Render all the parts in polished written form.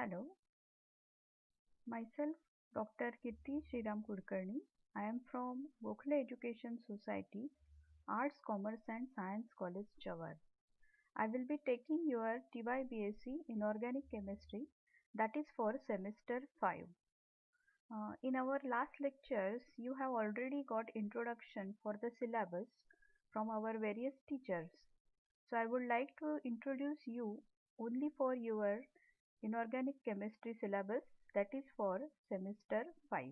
Hello, myself Dr. Kirti Sriram Kulkarni. I am from Gokhale Education Society, Arts, Commerce and Science College, Jawar. I will be taking your TYBSc in Organic Chemistry, that is for semester 5. In our last lectures, you have already got introduction for the syllabus from our various teachers. So I would like to introduce you only for your inorganic chemistry syllabus, that is for semester 5.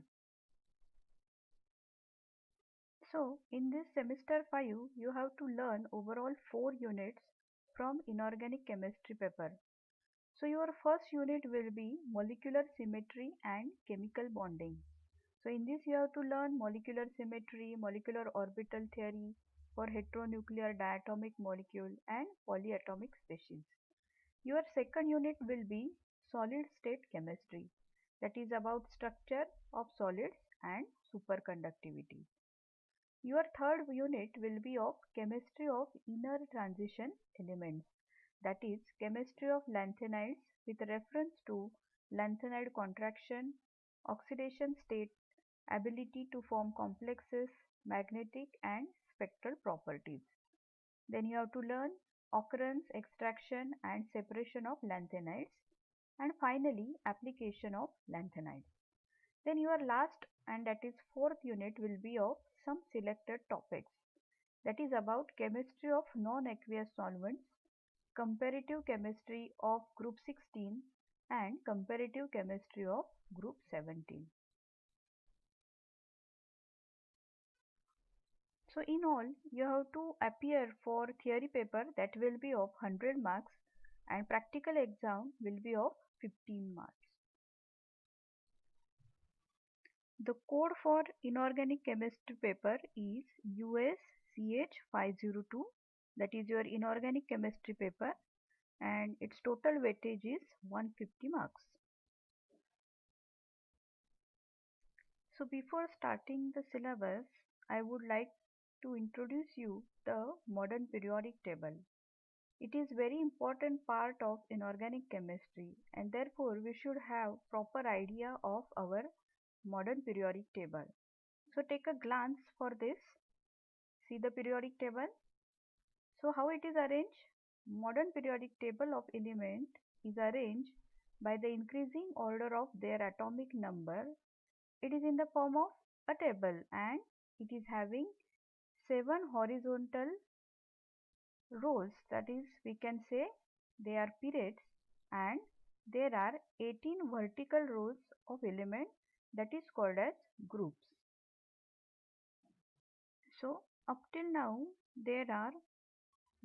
So in this semester 5 you have to learn overall 4 units from inorganic chemistry paper. So your first unit will be molecular symmetry and chemical bonding. So in this you have to learn molecular symmetry, molecular orbital theory for heteronuclear diatomic molecule and polyatomic species. Your second unit will be solid state chemistry, that is about structure of solids and superconductivity. Your third unit will be of chemistry of inner transition elements, that is chemistry of lanthanides with reference to lanthanide contraction, oxidation state, ability to form complexes, magnetic and spectral properties. Then you have to learn occurrence, extraction and separation of lanthanides, and finally application of lanthanides. Then your last and that is fourth unit will be of some selected topics, that is about chemistry of non-aqueous solvents, comparative chemistry of group 16 and comparative chemistry of group 17. So in all you have to appear for theory paper, that will be of 100 marks, and practical exam will be of 15 marks. The code for inorganic chemistry paper is USCH502, that is your inorganic chemistry paper, and its total weightage is 150 marks. So before starting the syllabus, I would like to introduce you the modern periodic table. It is very important part of inorganic chemistry, and therefore we should have proper idea of our modern periodic table. So take a glance for this. See the periodic table. So how it is arranged? Modern periodic table of element is arranged by the increasing order of their atomic number. It is in the form of a table and it is having 7 horizontal rows, that is we can say they are periods, and there are 18 vertical rows of element, that is called as groups. So up till now there are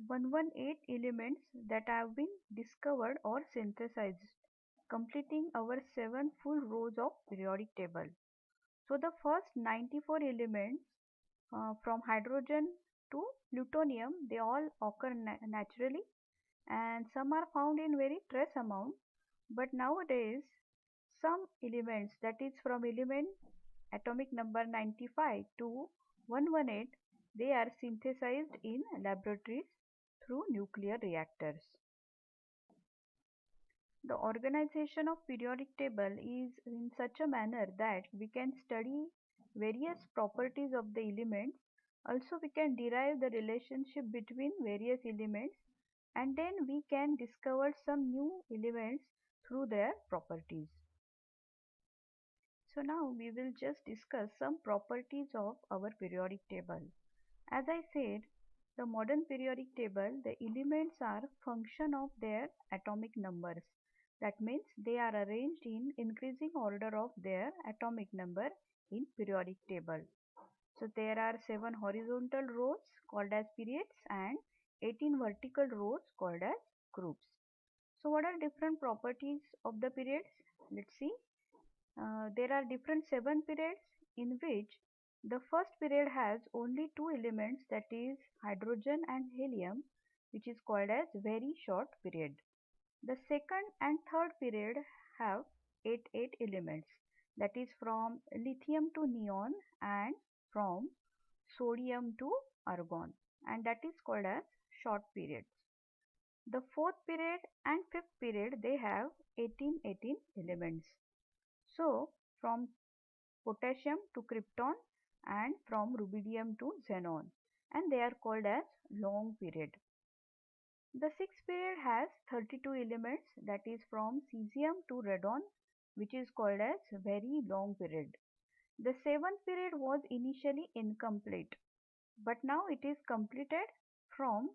118 elements that have been discovered or synthesized, completing our 7 full rows of periodic table. So the first 94 elements from hydrogen to plutonium, they all occur naturally, and some are found in very trace amount. But nowadays some elements, that is from element atomic number 95 to 118, they are synthesized in laboratories through nuclear reactors. The organization of periodic table is in such a manner that we can study various properties of the elements. Also we can derive the relationship between various elements, and then we can discover some new elements through their properties. So now we will just discuss some properties of our periodic table. As I said, the modern periodic table, the elements are function of their atomic numbers. That means they are arranged in increasing order of their atomic number in periodic table. So there are 7 horizontal rows called as periods and 18 vertical rows called as groups. So what are different properties of the periods? Let's see. There are different 7 periods in which the first period has only 2 elements, that is hydrogen and helium, which is called as very short period. The second and third period have 8 elements, that is from lithium to neon and from sodium to argon, and that is called as short periods. The fourth period and fifth period, they have 18 elements. So from potassium to krypton and from rubidium to xenon, and they are called as long period. The sixth period has 32 elements, that is from cesium to radon, which is called as very long period. The seventh period was initially incomplete, but now it is completed from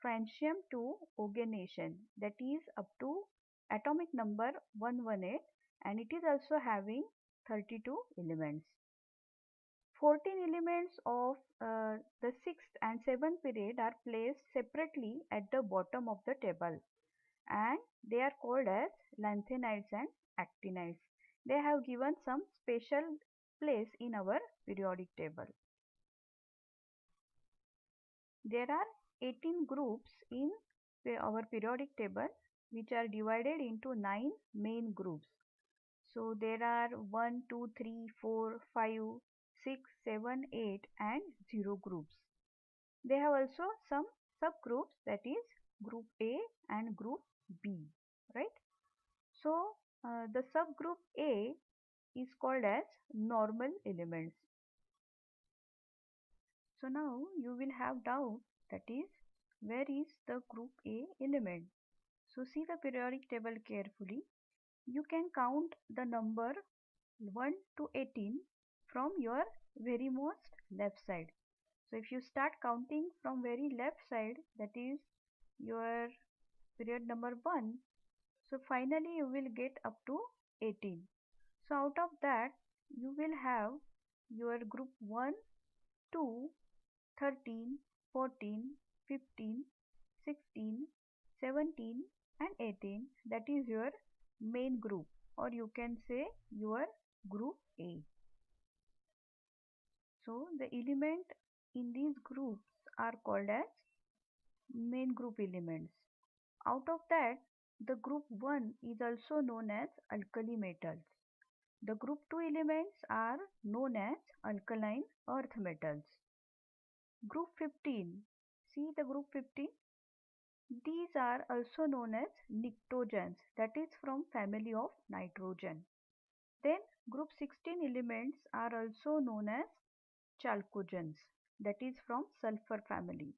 francium to oganesson, that is up to atomic number 118, and it is also having 32 elements. 14 elements of the sixth and seventh period are placed separately at the bottom of the table, and they are called as lanthanides and actinides. They have given some special place in our periodic table. There are 18 groups in our periodic table, which are divided into 9 main groups. So there are 1, 2, 3, 4, 5, 6, 7, 8 and 0 groups. They have also some subgroups, that is group A and group B, right? So the subgroup A is called as normal elements. So now you will have doubt, that is, where is the group A element? So see the periodic table carefully. You can count the number 1 to 18 from your very most left side. So if you start counting from very left side, that is your period number 1, so finally you will get up to 18. So out of that you will have your group 1, 2, 13, 14, 15, 16, 17 and 18, that is your main group, or you can say your group A. So the element in these groups are called as main group elements. Out of that, the group 1 is also known as alkali metals. The group 2 elements are known as alkaline earth metals. Group 15, see the group 15? These are also known as pnictogens, that is from family of nitrogen. Then group 16 elements are also known as chalcogens, that is from sulfur family.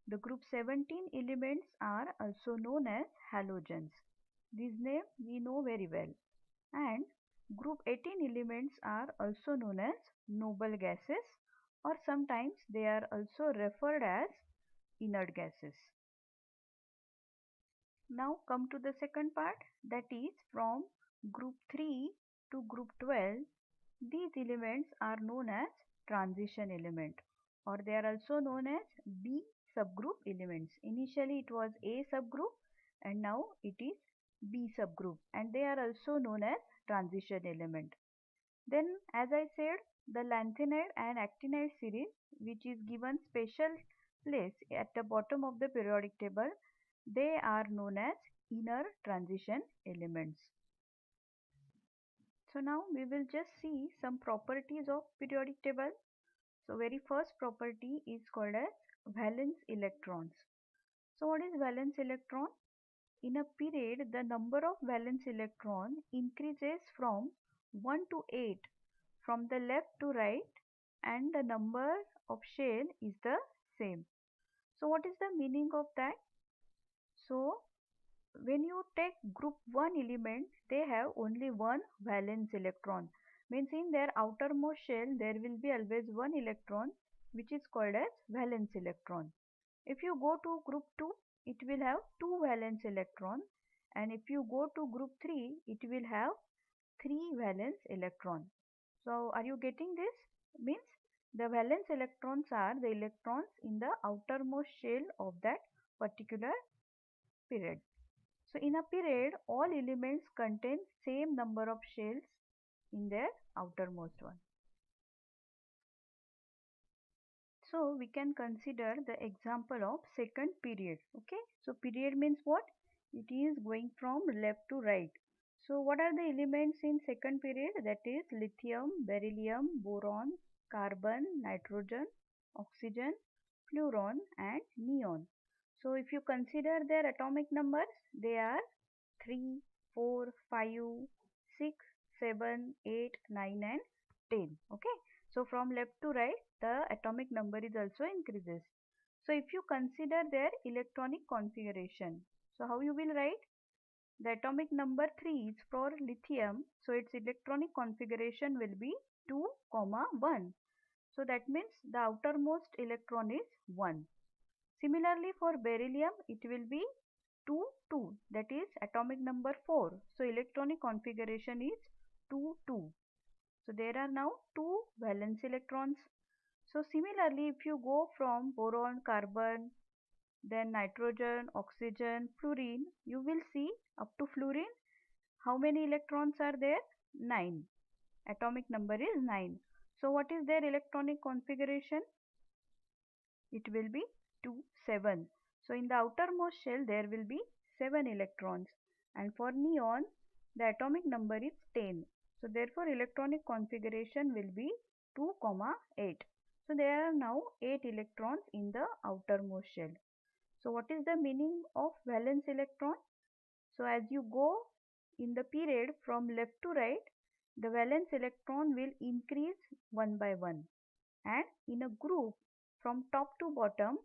The group 17 elements are also known as halogens. This name we know very well. And group 18 elements are also known as noble gases, or sometimes they are also referred as inert gases. Now come to the second part, that is from group 3 to group 12. These elements are known as transition element, or they are also known as B subgroup elements. Initially it was A subgroup and now it is B subgroup, and they are also known as transition element. Then as I said, the lanthanide and actinide series, which is given special place at the bottom of the periodic table, they are known as inner transition elements. So now we will just see some properties of periodic table. So very first property is called as valence electrons. So what is valence electron? In a period, the number of valence electron increases from 1 to 8 from the left to right, and the number of shell is the same. So what is the meaning of that? So when you take group 1 element, they have only one valence electron. Means in their outermost shell there will be always one electron, which is called as valence electron. If you go to group 2, it will have two valence electron, and if you go to group 3, it will have three valence electron. So are you getting this? Means the valence electrons are the electrons in the outermost shell of that particular period. So in a period, all elements contain same number of shells in their outermost one. So we can consider the example of second period. Okay, so period means what? It is going from left to right. So what are the elements in second period? That is lithium, beryllium, boron, carbon, nitrogen, oxygen, fluorine and neon. So if you consider their atomic numbers, they are 3, 4, 5, 6, 7, 8, 9 and 10. Okay. So from left to right, the atomic number is also increases. So if you consider their electronic configuration, so how you will write? The atomic number 3 is for lithium, so its electronic configuration will be 2, 1. So that means the outermost electron is 1. Similarly for beryllium, it will be 2, 2, that is atomic number 4. So electronic configuration is 2, 2. So there are now 2 valence electrons. So similarly, if you go from boron, carbon, then nitrogen, oxygen, fluorine, you will see up to fluorine, how many electrons are there? 9. Atomic number is 9. So what is their electronic configuration? It will be 2, 7. So in the outermost shell there will be 7 electrons, and for neon the atomic number is 10. So therefore electronic configuration will be 2, 8. So there are now 8 electrons in the outermost shell. So what is the meaning of valence electron? So as you go in the period from left to right, the valence electron will increase one by one, and in a group from top to bottom,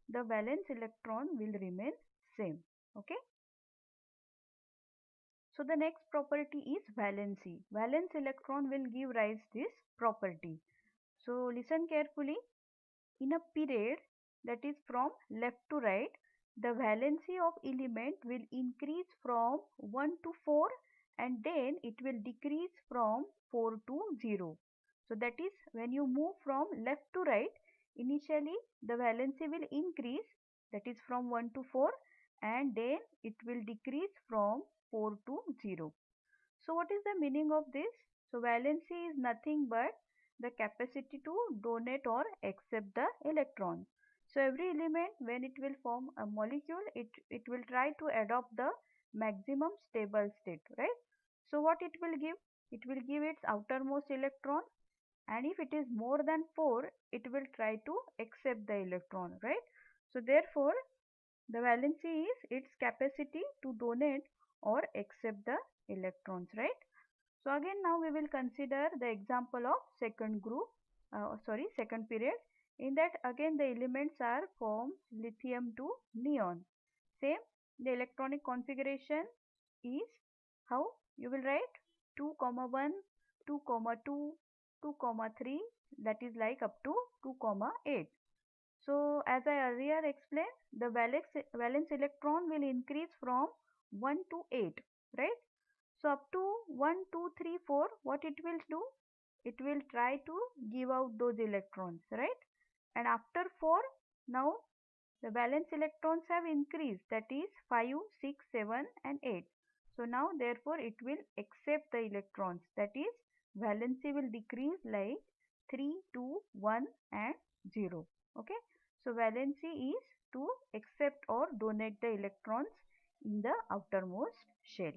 the valence electron will remain same. Okay. So the next property is valency. Valence electron will give rise this property. So listen carefully. In a period that is from left to right, the valency of element will increase from 1 to 4, and then it will decrease from 4 to 0. So that is when you move from left to right, initially the valency will increase, that is from 1 to 4, and then it will decrease from 4 to 0. So what is the meaning of this? So valency is nothing but the capacity to donate or accept the electron. So every element, when it will form a molecule, it will try to adopt the maximum stable state, right? So what it will give? It will give its outermost electron, and if it is more than 4, it will try to accept the electron, right? So therefore the valency is its capacity to donate or accept the electrons, right? So again now we will consider the example of second period. In that again the elements are from lithium to neon. Same, the electronic configuration is how you will write 2, 1, 2, 2, 2, 3, that is like up to 2, 8. So as I earlier explained, the valence electron will increase from 1 to 8, right? So up to 1, 2, 3, 4, what it will do? It will try to give out those electrons, right? And after 4, now the valence electrons have increased, that is 5, 6, 7 and 8. So now therefore it will accept the electrons, that is valency will decrease like 3, 2, 1 and 0. Okay. So valency is to accept or donate the electrons in the outermost shell.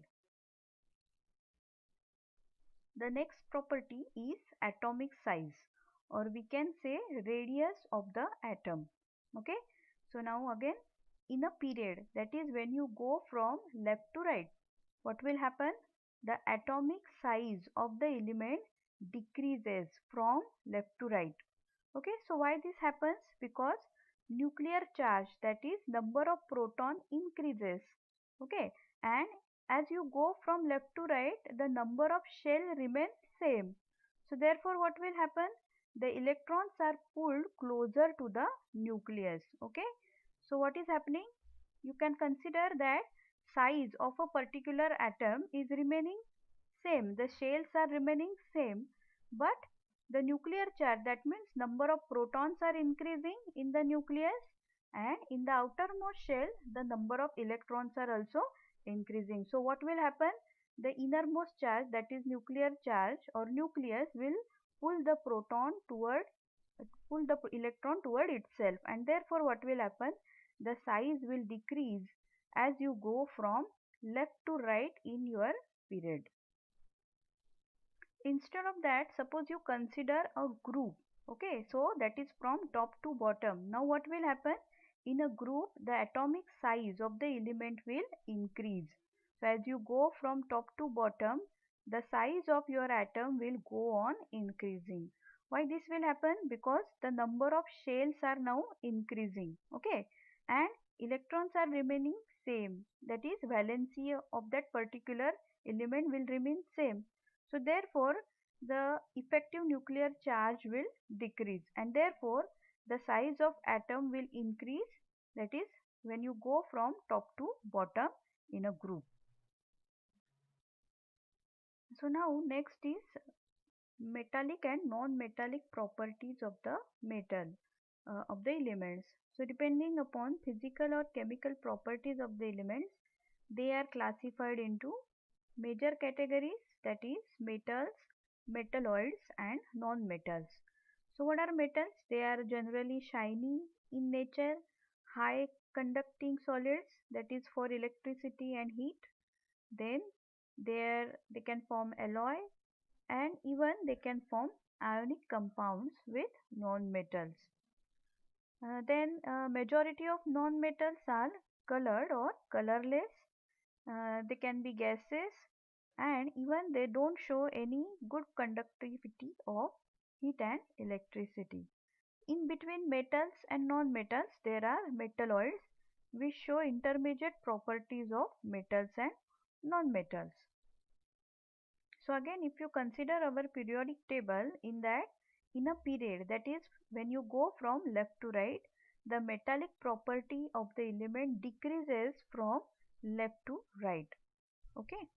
The next property is atomic size, or we can say radius of the atom. Okay. So now again in a period, that is when you go from left to right, what will happen? The atomic size of the element decreases from left to right. Okay. So why this happens? Because nuclear charge, that is number of proton, increases. Okay. And as you go from left to right, the number of shell remains same. So therefore what will happen? The electrons are pulled closer to the nucleus. Okay. So what is happening? You can consider that size of a particular atom is remaining same. The shells are remaining same, but the nuclear charge, that means number of protons are increasing in the nucleus, and in the outermost shell the number of electrons are also increasing. So what will happen? The innermost charge, that is nuclear charge or nucleus, will pull the electron toward itself, and therefore what will happen? The size will decrease as you go from left to right in your period. Instead of that, suppose you consider a group. Okay, so that is from top to bottom. Now what will happen? in a group, the atomic size of the element will increase. So as you go from top to bottom, the size of your atom will go on increasing. Why this will happen? Because the number of shells are now increasing, okay, and electrons are remaining same. That is, valency of that particular element will remain same. So therefore, the effective nuclear charge will decrease, and therefore the size of atom will increase, that is when you go from top to bottom in a group. So now next is metallic and non-metallic properties of the metal of the elements. So depending upon physical or chemical properties of the elements, they are classified into major categories, that is metals, metalloids and non-metals. So what are metals? They are generally shiny in nature, high conducting solids, that is for electricity and heat. Then they can form alloy, and even they can form ionic compounds with non-metals. Then majority of non-metals are colored or colorless. They can be gases, and even they don't show any good conductivity of heat and electricity. In between metals and non-metals, there are metalloids which show intermediate properties of metals and non-metals. So again, if you consider our periodic table, in that, in a period, that is when you go from left to right, the metallic property of the element decreases from left to right. Okay.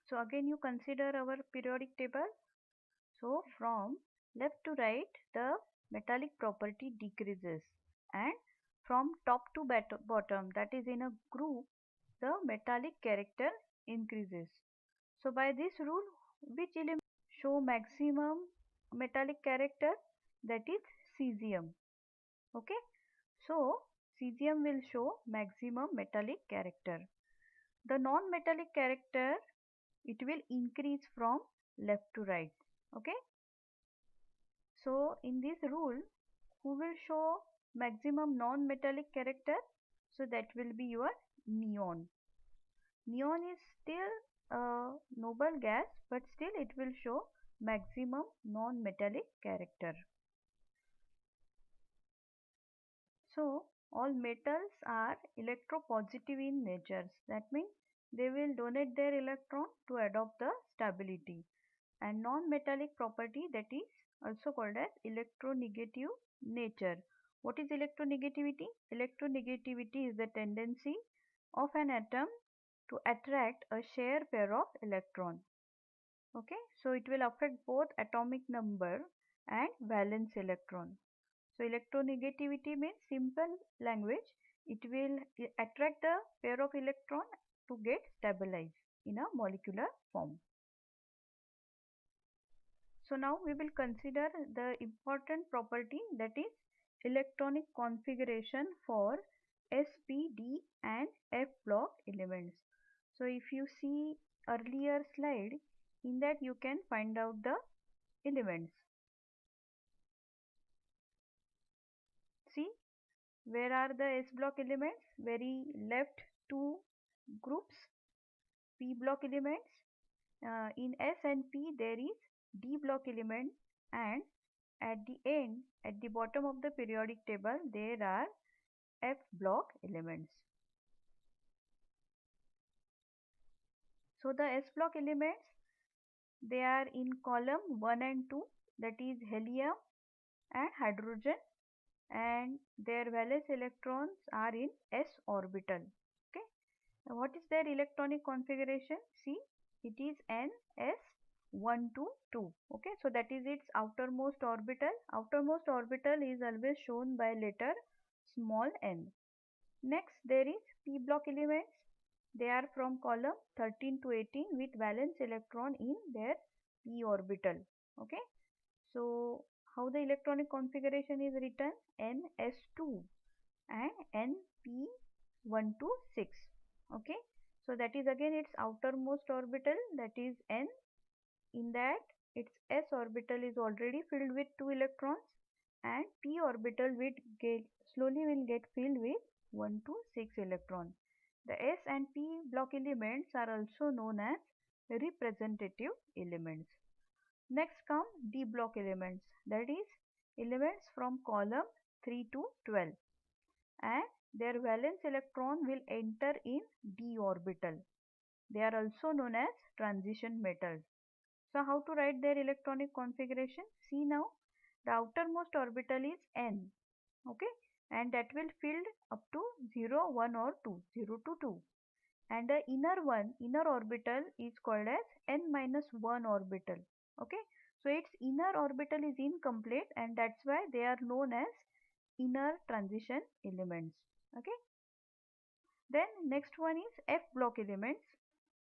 So again, you consider our periodic table. So from left to right, the metallic property decreases, and from top to bottom, that is in a group, the metallic character increases. So by this rule, which element show maximum metallic character? That is cesium. Okay. So cesium will show maximum metallic character. The non-metallic character, it will increase from left to right. Okay. So in this rule, who will show maximum non-metallic character? So that will be your neon. Neon is still a noble gas, but still it will show maximum non-metallic character. So all metals are electropositive in nature. That means they will donate their electron to adopt the stability. And non-metallic property, that is also called as electronegative nature. What is electronegativity? Electronegativity is the tendency of an atom to attract a shared pair of electrons. Okay, so it will affect both atomic number and valence electron. So electronegativity means, simple language, it will attract the pair of electron to get stabilized in a molecular form. So now we will consider the important property, that is electronic configuration for s, p, d and f block elements. So if you see earlier slide, in that you can find out the elements. See, where are the s block elements? Very left two groups, p block elements. In S and P there is d block element, and at the end, at the bottom of the periodic table, there are f block elements. So the s block elements, they are in column 1 and 2, that is helium and hydrogen, and their valence electrons are in s orbital. Okay. Now what is their electronic configuration? See, it is ns1 to 2. Okay, so that is its outermost orbital. Outermost orbital is always shown by letter small n. Next there is p block elements. They are from column 13 to 18 with valence electron in their p orbital. Okay, so how the electronic configuration is written? ns2 and np1 to 6. Okay, so that is again its outermost orbital, that is n. In that, its s orbital is already filled with 2 electrons, and p orbital will get filled with 1 to 6 electron. The s and p block elements are also known as representative elements. Next come d block elements, that is elements from column 3 to 12, and their valence electron will enter in d orbital. They are also known as transition metals. So how to write their electronic configuration? See now, the outermost orbital is n, okay, and that will filled up to 0, 1 or 2, 0 to 2, and the inner orbital is called as n minus 1 orbital, okay. So its inner orbital is incomplete, and that's why they are known as inner transition elements, okay. Then next one is f block elements.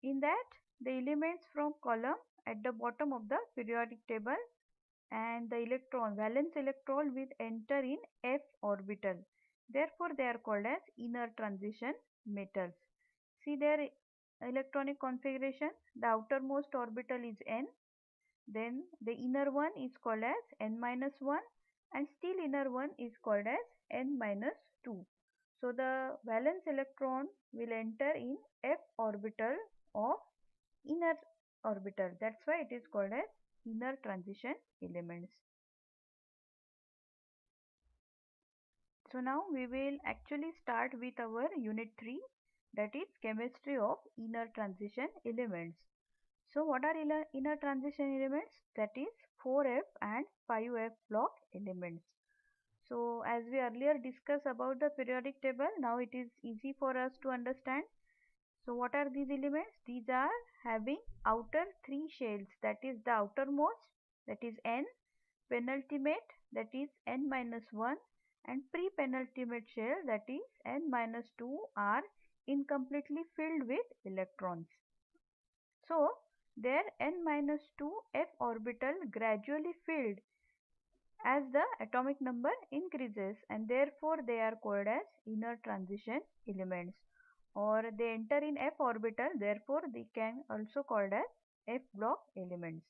In that, the elements from column at the bottom of the periodic table, and the valence electron will enter in f orbital. Therefore, they are called as inner transition metals. See their electronic configuration. The outermost orbital is n, then the inner one is called as n minus 1, and still inner one is called as n minus 2. So the valence electron will enter in f orbital of inner orbital. That's why it is called as inner transition elements. So now we will actually start with our unit 3, that is chemistry of inner transition elements. So what are inner transition elements? That is 4f and 5f block elements. So as we earlier discussed about the periodic table, now it is easy for us to understand. So what are these elements? These are having outer 3 shells, that is the outermost, that is n, penultimate, that is n minus 1, and pre-penultimate shell, that is n minus 2, are incompletely filled with electrons. So their n minus 2 f orbital gradually filled as the atomic number increases, and therefore they are called as inner transition elements, or they enter in f orbital, therefore they can also called as f block elements.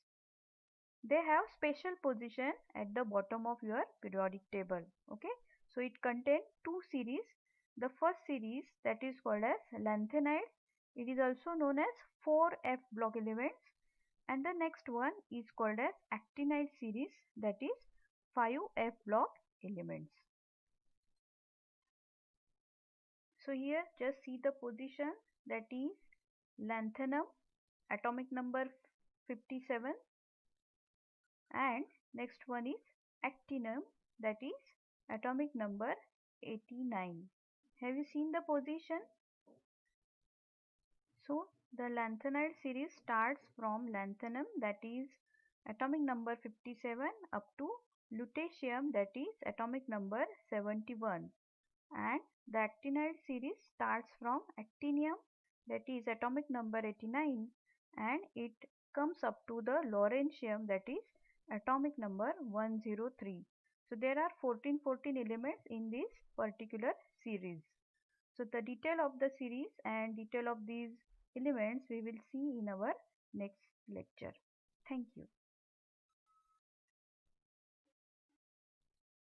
They have special position at the bottom of your periodic table, okay. So it contains two series. The first series, that is called as lanthanide, it is also known as 4f block elements, and the next one is called as actinide series, that is 5f block elements. So here just see the position, that is lanthanum, atomic number 57, and next one is actinium, that is atomic number 89. Have you seen the position? So the lanthanide series starts from lanthanum, that is atomic number 57, up to lutetium, that is atomic number 71, and the actinide series starts from actinium, that is atomic number 89, and it comes up to the lawrencium, that is atomic number 103. So there are 14 elements in this particular series. So the detail of the series and detail of these elements we will see in our next lecture. Thank you.